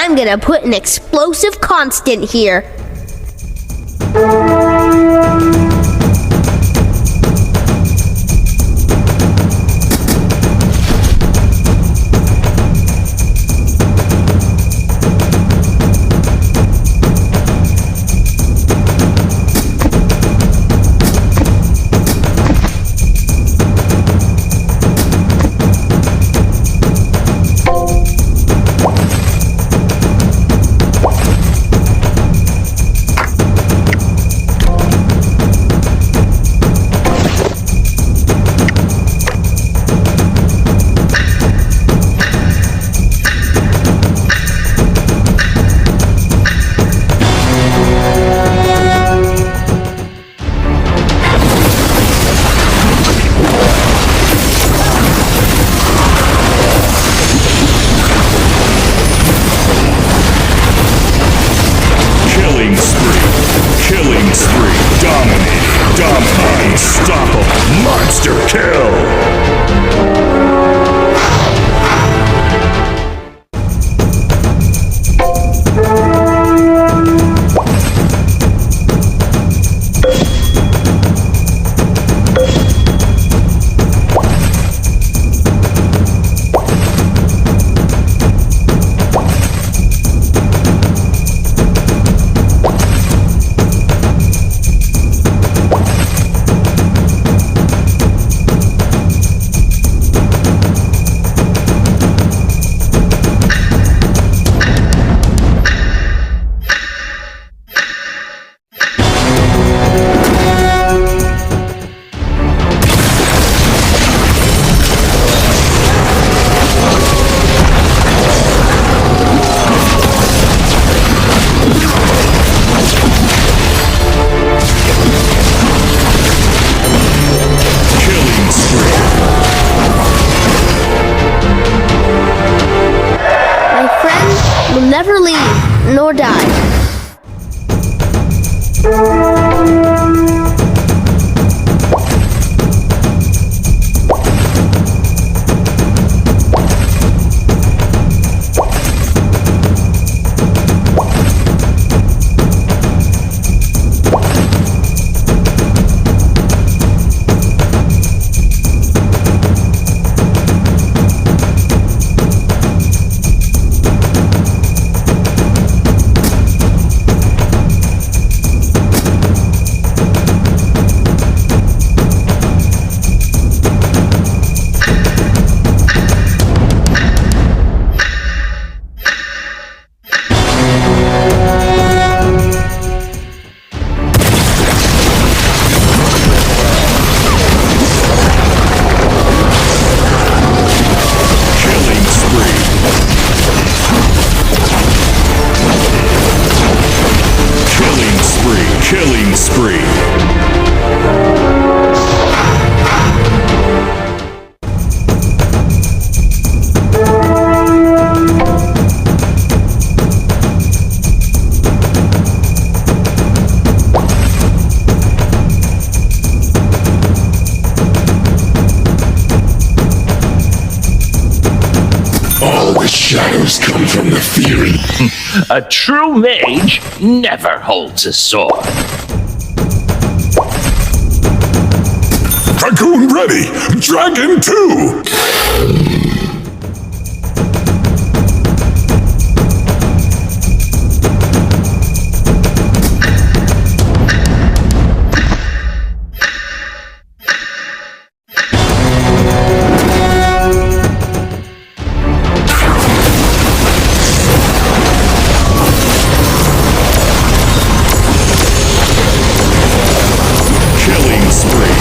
I'm gonna put an explosive constant here. Killing spree. Dominating. Unstoppable. Monster kill. Never leave, nor die. Killing spree. All the shadows come from the Fury. A true mage never holds a sword. Dragoon ready! Dragon 2! Killing spree.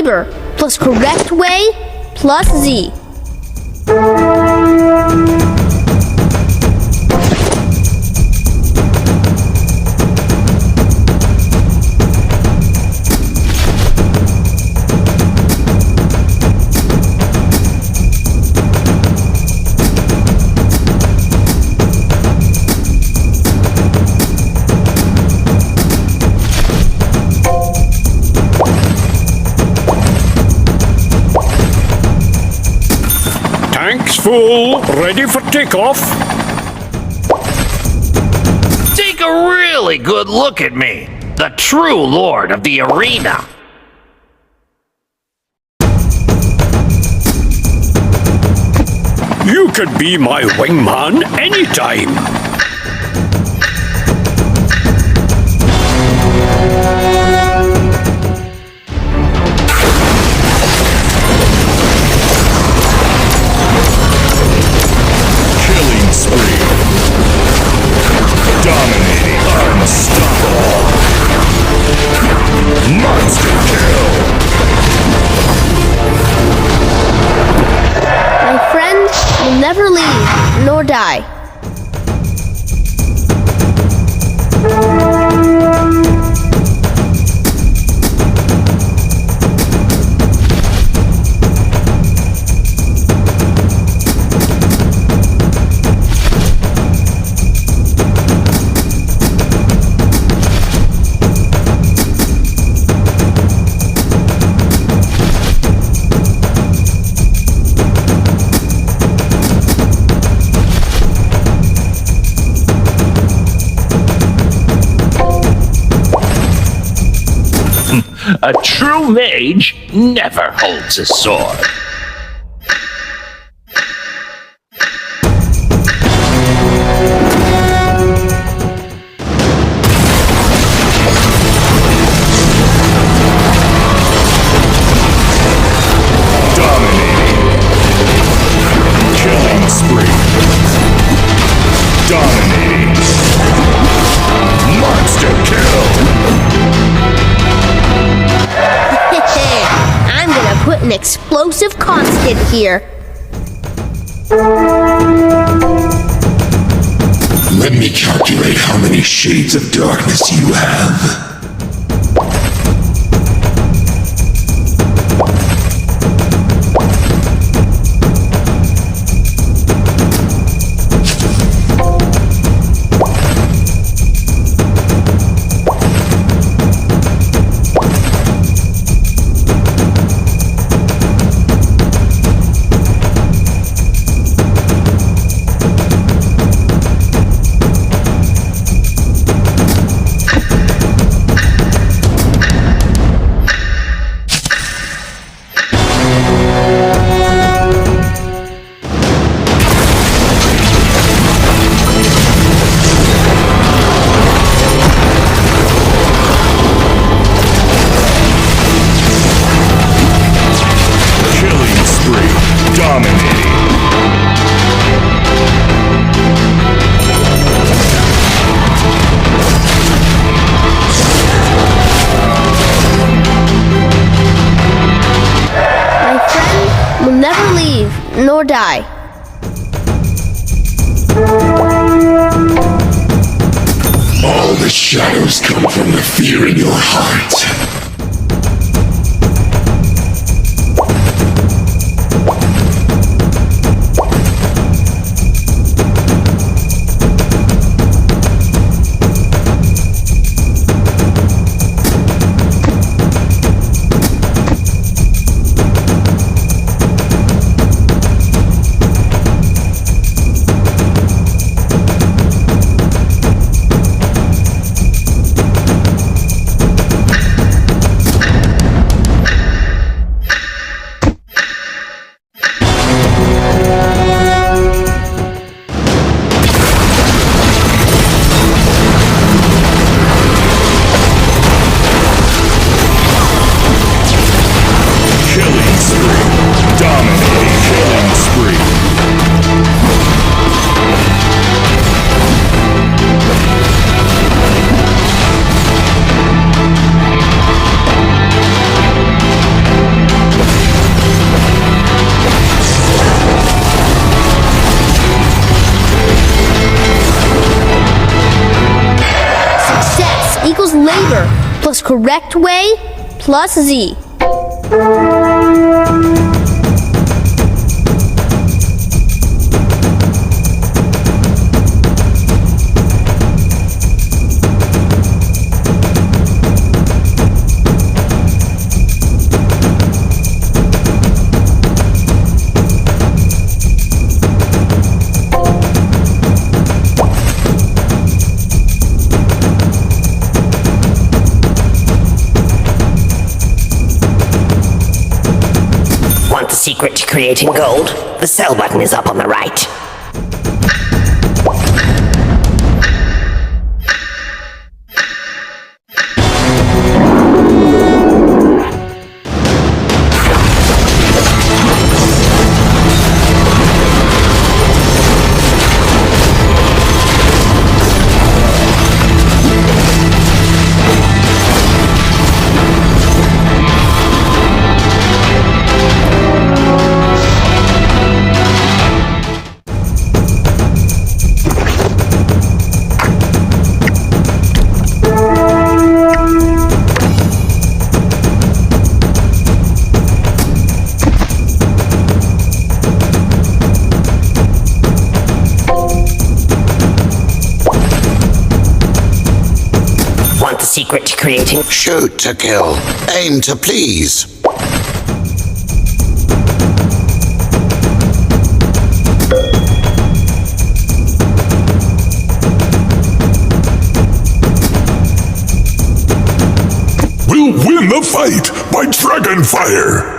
Saber plus correct way plus Z. Tanks full, ready for takeoff. Take a really good look at me, the true lord of the arena. You could be my wingman anytime. Killing spree. Dominating. Unstoppable. Monster kill. My friend will never leave nor die. A true mage never holds a sword. Dominating. Killing spree. Dominating. Monster kill. I'm gonna put an explosive constant here. Let me calculate how many shades of darkness you have. Dominating. My friend will never leave nor die. All the shadows come from the fear in your heart. flavor plus correct way plus Z. Want the secret to creating gold? The sell button is up on the right. Want the secret to creating... Shoot to kill. Aim to please. We'll win the fight by Dragonfire!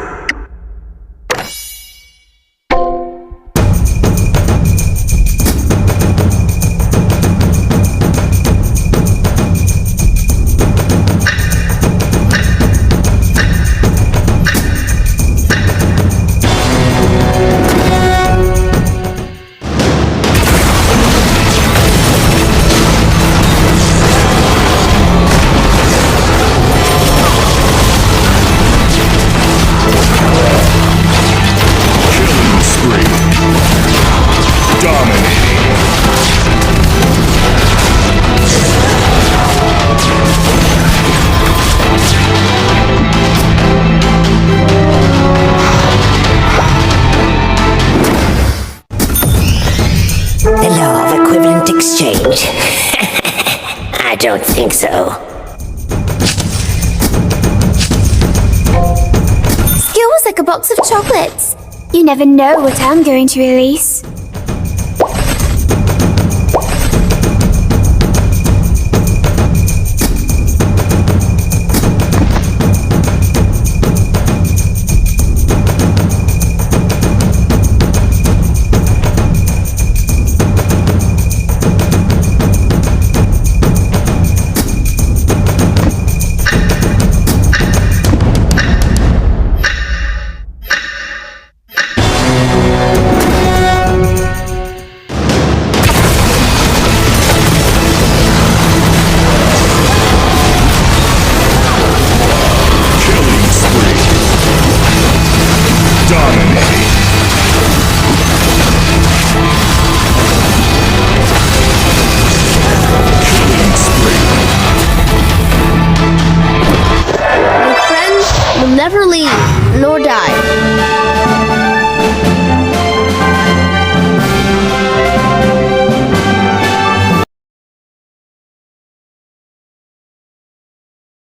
The law of equivalent exchange. I don't think so. Skills like a box of chocolates. You never know what I'm going to release. Killing spree. Dominating.